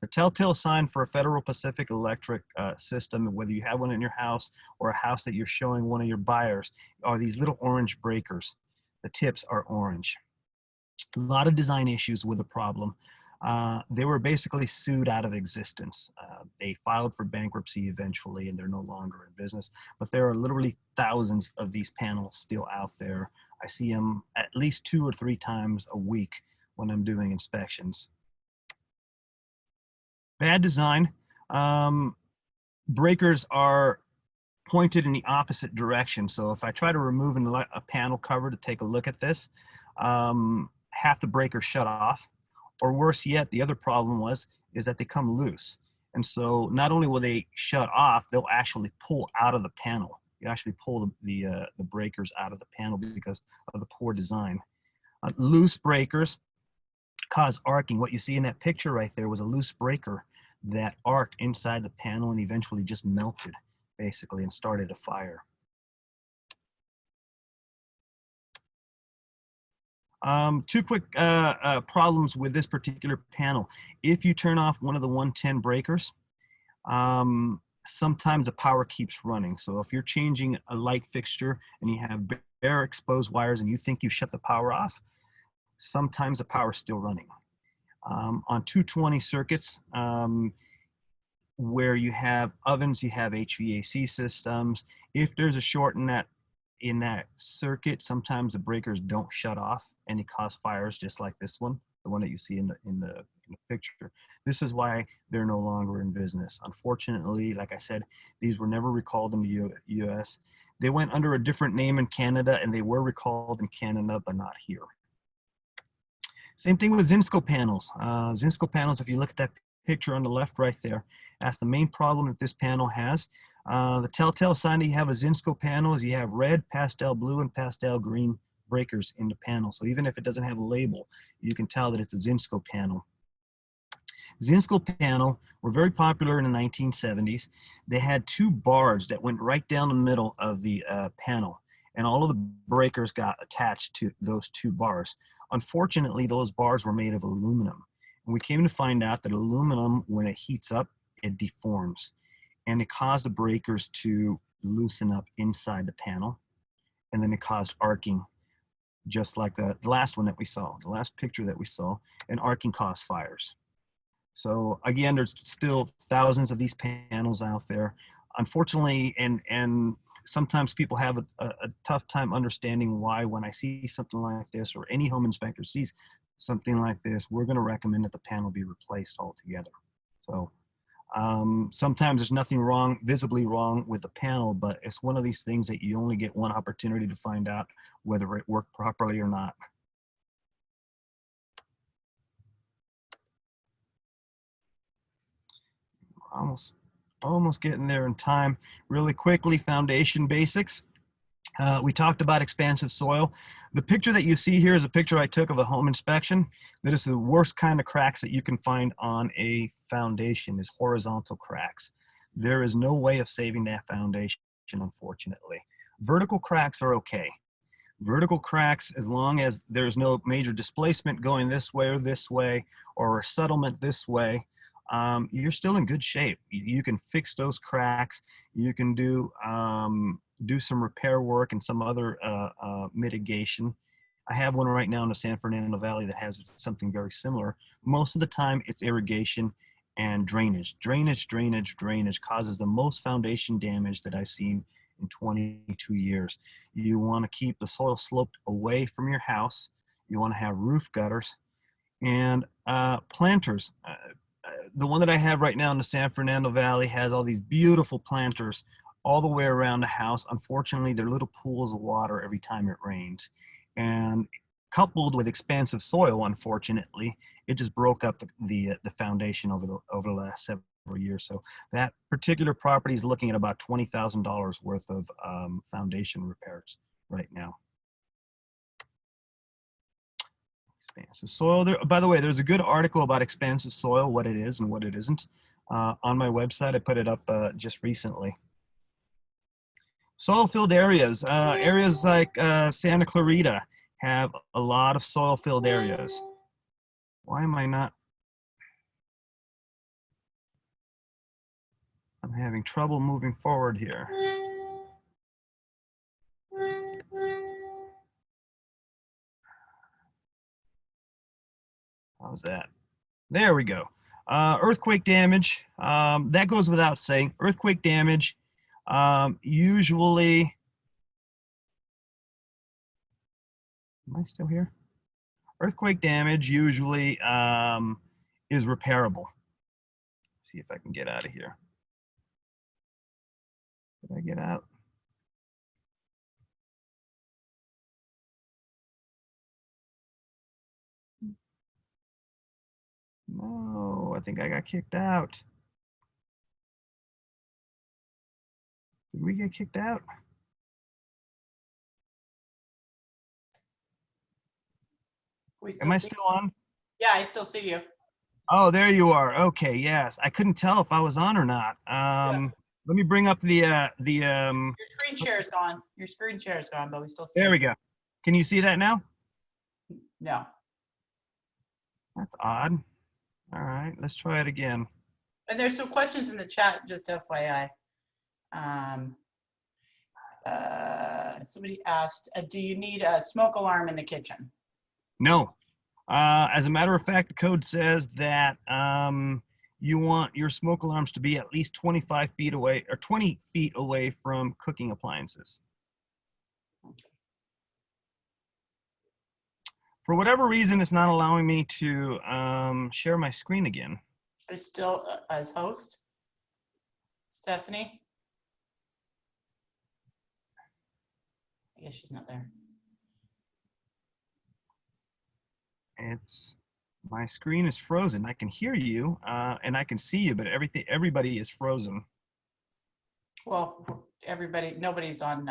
The telltale sign for a Federal Pacific Electric system, whether you have one in your house or a house that you're showing one of your buyers, are these little orange breakers. The tips are orange. A lot of design issues with the problem. They were basically sued out of existence. They filed for bankruptcy eventually, and they're no longer in business. But there are literally thousands of these panels still out there. I see them at least 2 or 3 times a week when I'm doing inspections. Bad design. Breakers are pointed in the opposite direction. So if I try to remove a panel cover to take a look at this, half the breakers shut off. Or worse yet, the other problem is that they come loose. And so not only will they shut off, they'll actually pull out of the panel. You actually pull the breakers out of the panel because of the poor design. Loose breakers cause arcing. What you see in that picture right there was a loose breaker that arced inside the panel and eventually just melted, basically, and started a fire. Two quick problems with this particular panel. If you turn off one of the 110 breakers, sometimes the power keeps running. So if you're changing a light fixture and you have bare exposed wires and you think you shut the power off, sometimes the power is still running. On 220 circuits, where you have ovens, you have HVAC systems. If there's a short in that circuit, sometimes the breakers don't shut off and it causes fires, just like this one, the one that you see in the picture. This is why they're no longer in business. Unfortunately, like I said, these were never recalled in the US. They went under a different name in Canada, and they were recalled in Canada, but not here. Same thing with Zinsco panels. Zinsco panels, if you look at that picture on the left right there, that's the main problem that this panel has. The telltale sign that you have a Zinsco panel is you have red, pastel blue, and pastel green breakers in the panel. So even if it doesn't have a label, you can tell that it's a Zinsco panel. Zinsco panel were very popular in the 1970s. They had 2 bars that went right down the middle of the panel, and all of the breakers got attached to those 2 bars. Unfortunately, those bars were made of aluminum. And we came to find out that aluminum, when it heats up, it deforms. And it caused the breakers to loosen up inside the panel. And then it caused arcing, just like the last one that we saw, the last picture that we saw, and arcing caused fires. So again, there's still thousands of these panels out there. Unfortunately, and sometimes people have a tough time understanding why, when I see something like this, or any home inspector sees something like this, we're going to recommend that the panel be replaced altogether. So sometimes there's nothing wrong, visibly wrong with the panel, but it's one of these things that you only get one opportunity to find out whether it worked properly or not. Almost getting there in time. Really quickly, foundation basics. We talked about expansive soil. The picture that you see here is a picture I took of a home inspection. That is the worst kind of cracks that you can find on a foundation, is horizontal cracks. There is no way of saving that foundation, unfortunately. Vertical cracks are okay. Vertical cracks, as long as there's no major displacement going this way or a settlement this way, you're still in good shape. You can fix those cracks. You can do some repair work and some other mitigation. I have one right now in the San Fernando Valley that has something very similar. Most of the time, it's irrigation and drainage. Drainage causes the most foundation damage that I've seen in 22 years. You want to keep the soil sloped away from your house. You want to have roof gutters and planters. The one that I have right now in the San Fernando Valley has all these beautiful planters all the way around the house. Unfortunately, they're little pools of water every time it rains. And coupled with expansive soil, unfortunately, it just broke up the foundation over the last several years. So that particular property is looking at about $20,000 worth of foundation repairs right now. Expansive soil. There, by the way, there's a good article about expansive soil, what it is and what it isn't, on my website. I put it up just recently. Soil-filled areas. Areas like Santa Clarita have a lot of soil-filled areas. Why am I not? I'm having trouble moving forward here. How's that? There we go. Earthquake damage. That goes without saying. Earthquake damage usually. Am I still here? Earthquake damage usually is repairable. See if I can get out of here. Did I get out? No, I think I got kicked out. Did we get kicked out? Am I still on? Yeah, I still see you. Oh, there you are. Okay, yes. I couldn't tell if I was on or not. Let me bring up the Your screen share is gone. Your screen share is gone, but we still see there you. we go. Can you see that now? No. That's odd. All right, let's try it again. And there's some questions in the chat, just FYI. Somebody asked, do you need a smoke alarm in the kitchen? No. As a matter of fact, the code says that you want your smoke alarms to be at least 25 feet away or 20 feet away from cooking appliances. For whatever reason, it's not allowing me to share my screen again. Are you still as host? Stephanie? I guess she's not there. It's my screen is frozen. I can hear you and I can see you, but everybody is frozen. Well, nobody's on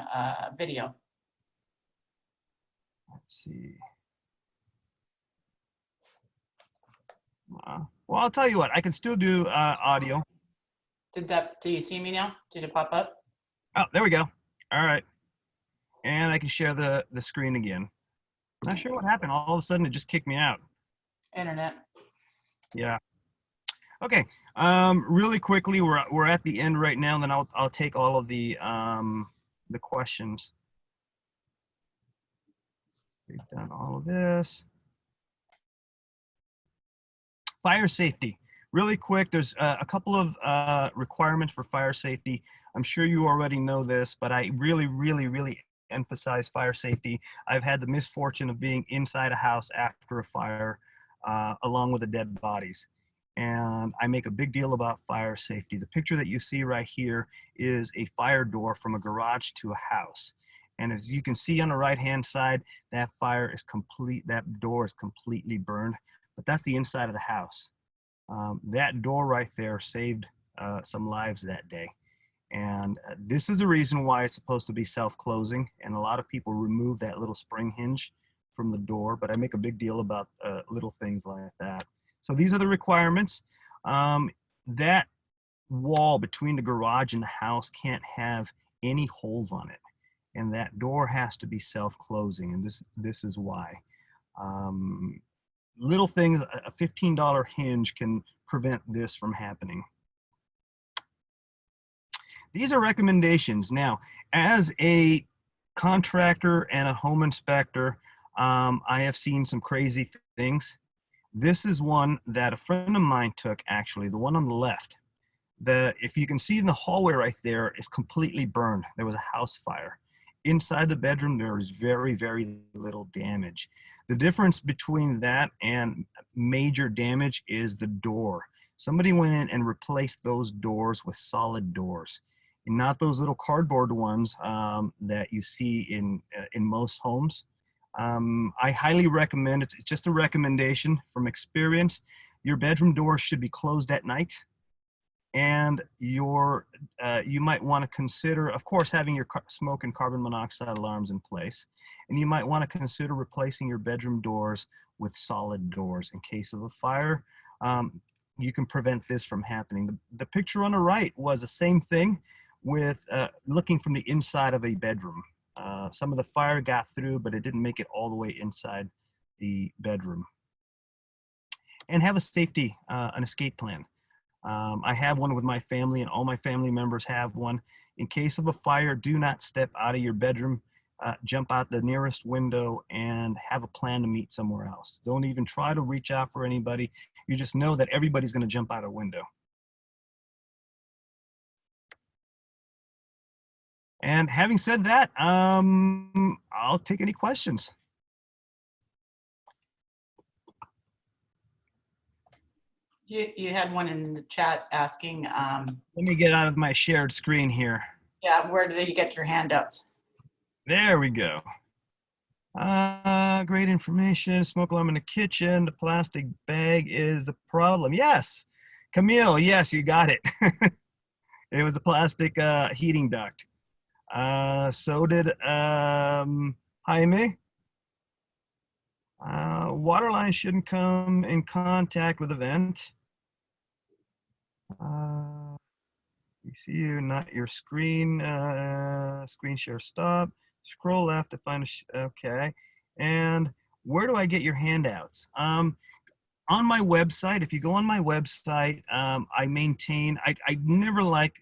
video. Let's see. Well, I'll tell you what, I can still do audio. Do you see me now? Did it pop up? Oh, there we go. All right. And I can share the screen again. Not sure what happened. All of a sudden, it just kicked me out. Internet. Yeah. Okay. Really quickly, we're at the end right now. And then I'll take all of the questions. We've done all of this. Fire safety. Really quick, there's a couple of requirements for fire safety. I'm sure you already know this, but I really emphasize fire safety. I've had the misfortune of being inside a house after a fire, along with the dead bodies. And I make a big deal about fire safety. The picture that you see right here is a fire door from a garage to a house. And as you can see on the right-hand side, that door is completely burned, but that's the inside of the house. That door right there saved some lives that day. And this is the reason why it's supposed to be self-closing. And a lot of people remove that little spring hinge from the door, but I make a big deal about little things like that. So these are the requirements. That wall between the garage and the house can't have any holes on it. And that door has to be self-closing, and this is why. little things, a $15 hinge can prevent this from happening. These are recommendations. Now, as a contractor and a home inspector, I have seen some crazy things. This is one that a friend of mine took, actually, the one on the left. If you can see in the hallway right there, is completely burned. There was a house fire. Inside the bedroom, there is very, very little damage. The difference between that and major damage is the door. Somebody went in and replaced those doors with solid doors, and not those little cardboard ones that you see in most homes. I highly recommend, it's just a recommendation from experience, your bedroom door should be closed at night. And you might want to consider, of course, having your smoke and carbon monoxide alarms in place. And you might want to consider replacing your bedroom doors with solid doors in case of a fire. You can prevent this from happening. The picture on the right was the same thing with looking from the inside of a bedroom. Some of the fire got through, but it didn't make it all the way inside the bedroom. And have a safety, an escape plan. I have one with my family, and all my family members have one. In case of a fire, do not step out of your bedroom. Jump out the nearest window and have a plan to meet somewhere else. Don't even try to reach out for anybody. You just know that everybody's going to jump out a window. And having said that, I'll take any questions. You had one in the chat asking, Let me get out of my shared screen here. yeah, where did you get your handouts? There we go. Great information. Smoke alarm in the kitchen. The plastic bag is the problem. Yes, Camille. Yes, you got it. It was a plastic heating duct. So did Jaime. Water line shouldn't come in contact with a vent. You see you, not your screen. Screen share stop. Scroll left to find okay. And where do I get your handouts? On my website, if you go on my website, I maintain, I never like,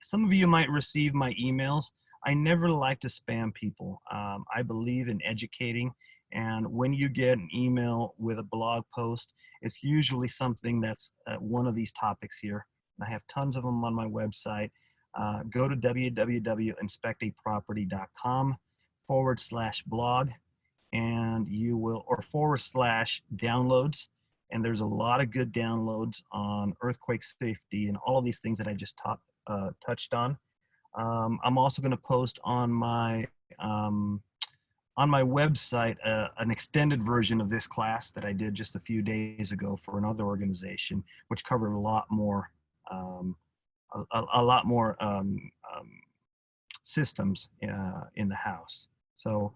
some of you might receive my emails. I never like to spam people. I believe in educating. And when you get an email with a blog post, it's usually something that's one of these topics here. I have tons of them on my website. Go to www.inspectaproperty.com/blog, and you will, or /downloads. And there's a lot of good downloads on earthquake safety and all of these things that I just touched on. I'm also going to post on my website an extended version of this class that I did just a few days ago for another organization, which covered a lot more systems in the house. So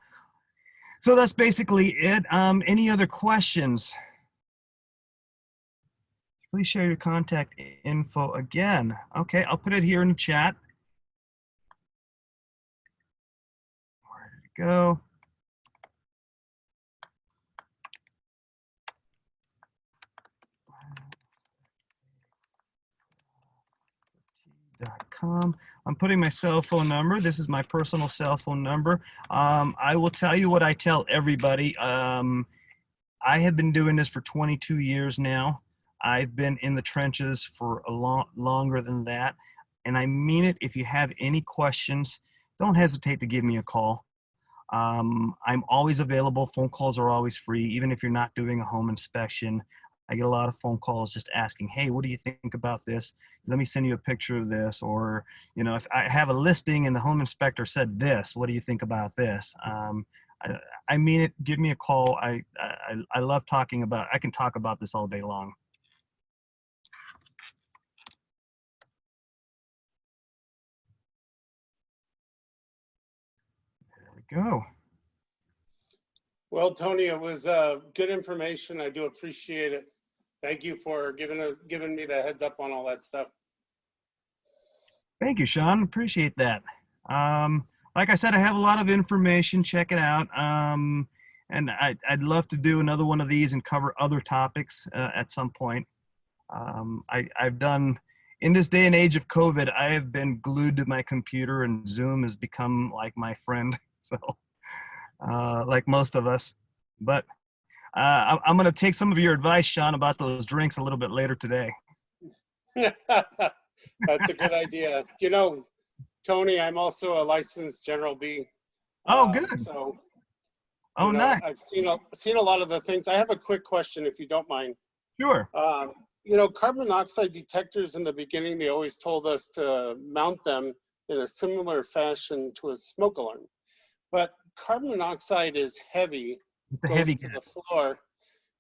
that's basically it. Any other questions? Please share your contact info again. Okay, I'll put it here in the chat. Where did it go? .com. I'm putting my cell phone number. This is my personal cell phone number. I will tell you what I tell everybody. I have been doing this for 22 years now. I've been in the trenches for a lot longer than that. And I mean it. If you have any questions, don't hesitate to give me a call. I'm always available. Phone calls are always free, even if you're not doing a home inspection. I get a lot of phone calls just asking, hey, what do you think about this? Let me send you a picture of this. Or, you know, if I have a listing and the home inspector said this, what do you think about this? I mean it. Give me a call. I love talking about, I can talk about this all day long. There we go. Well, Tony, it was good information. I do appreciate it. Thank you for giving me the heads up on all that stuff. Thank you, Sean. Appreciate that. Like I said, I have a lot of information. Check it out. and I'd love to do another one of these and cover other topics at some point. I've done, in this day and age of COVID, I have been glued to my computer, and Zoom has become like my friend. So, like most of us. But I'm going to take some of your advice, Sean, about those drinks a little bit later today. That's a good idea. You know, Tony, I'm also a licensed General B. Oh, good. So, Oh, nice. I've seen a lot of the things. I have a quick question, if you don't mind. Sure. You know, carbon monoxide detectors in the beginning, they always told us to mount them in a similar fashion to a smoke alarm. But carbon monoxide is heavy, It's a goes heavy to the gas. floor.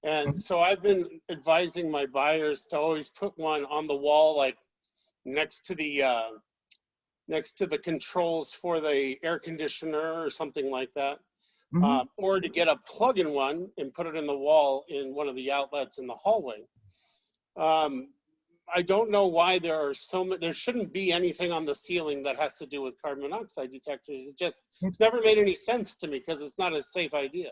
And so I've been advising my buyers to always put one on the wall, like next to the controls for the air conditioner or something like that. Mhm. Or to get a plug-in one and put it in the wall in one of the outlets in the hallway. I don't know why there are so many. There shouldn't be anything on the ceiling that has to do with carbon monoxide detectors. It's never made any sense to me because it's not a safe idea.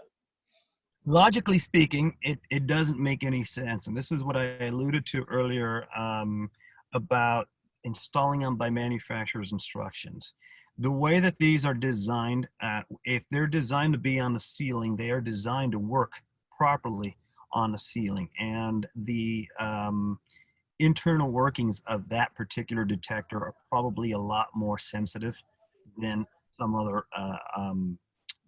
Logically speaking, it doesn't make any sense. And this is what I alluded to earlier about installing them by manufacturer's instructions. The way that these are designed, if they're designed to be on the ceiling, they are designed to work properly on the ceiling. And the internal workings of that particular detector are probably a lot more sensitive than some other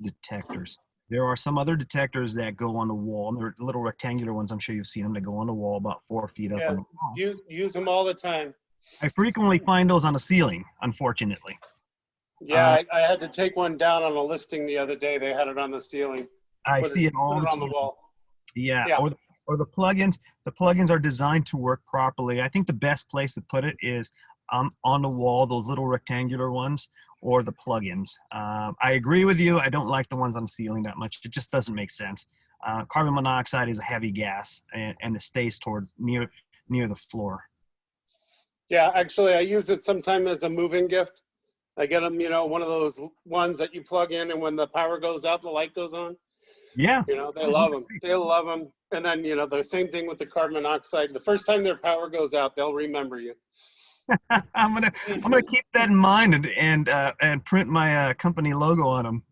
detectors. There are some other detectors that go on the wall, and they're little rectangular ones. I'm sure you've seen them. They go on the wall about 4 feet up Yeah, on the wall. you use them all the time. I frequently find those on the ceiling, unfortunately. Yeah, I had to take one down on a listing the other day. They had it on the ceiling. I Put see it all it the on the time. wall. Yeah, Yeah. or the plugins. The plugins are designed to work properly. I think the best place to put it is on the wall, those little rectangular ones, or the plugins. I agree with you. I don't like the ones on the ceiling that much. It just doesn't make sense. Carbon monoxide is a heavy gas, and it stays toward near the floor. Yeah, actually, I use it sometimes as a moving gift. I get them, you know, one of those ones that you plug in, and when the power goes out, the light goes on. Yeah. You know, they love them. They love them. And then, you know, the same thing with the carbon monoxide. The first time their power goes out, they'll remember you. I'm gonna keep that in mind and print my company logo on them.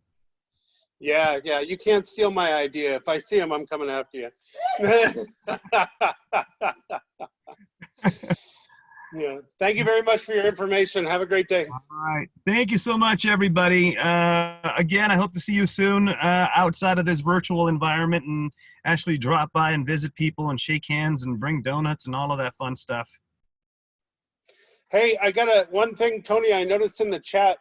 Yeah, yeah. You can't steal my idea. If I see them, I'm coming after you. Yeah. Thank you very much for your information. Have a great day. All right. Thank you so much, everybody. Again, I hope to see you soon outside of this virtual environment and actually drop by and visit people and shake hands and bring donuts and all of that fun stuff. Hey, I got one thing, Tony, I noticed in the chat.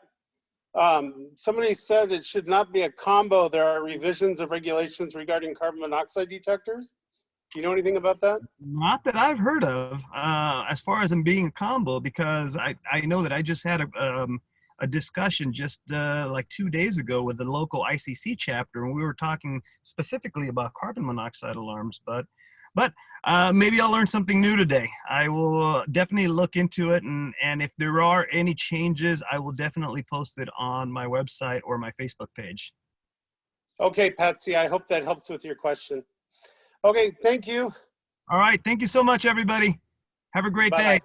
Somebody said it should not be a combo. There are revisions of regulations regarding carbon monoxide detectors. Do you know anything about that? Not that I've heard of, as far as them being a combo, because I know that I just had a discussion just like 2 days ago with the local ICC chapter, and we were talking specifically about carbon monoxide alarms. But maybe I'll learn something new today. I will definitely look into it, and if there are any changes, I will definitely post it on my website or my Facebook page. Okay, Patsy, I hope that helps with your question. Okay, thank you. All right. Thank you so much, everybody. Have a great Bye-bye. day.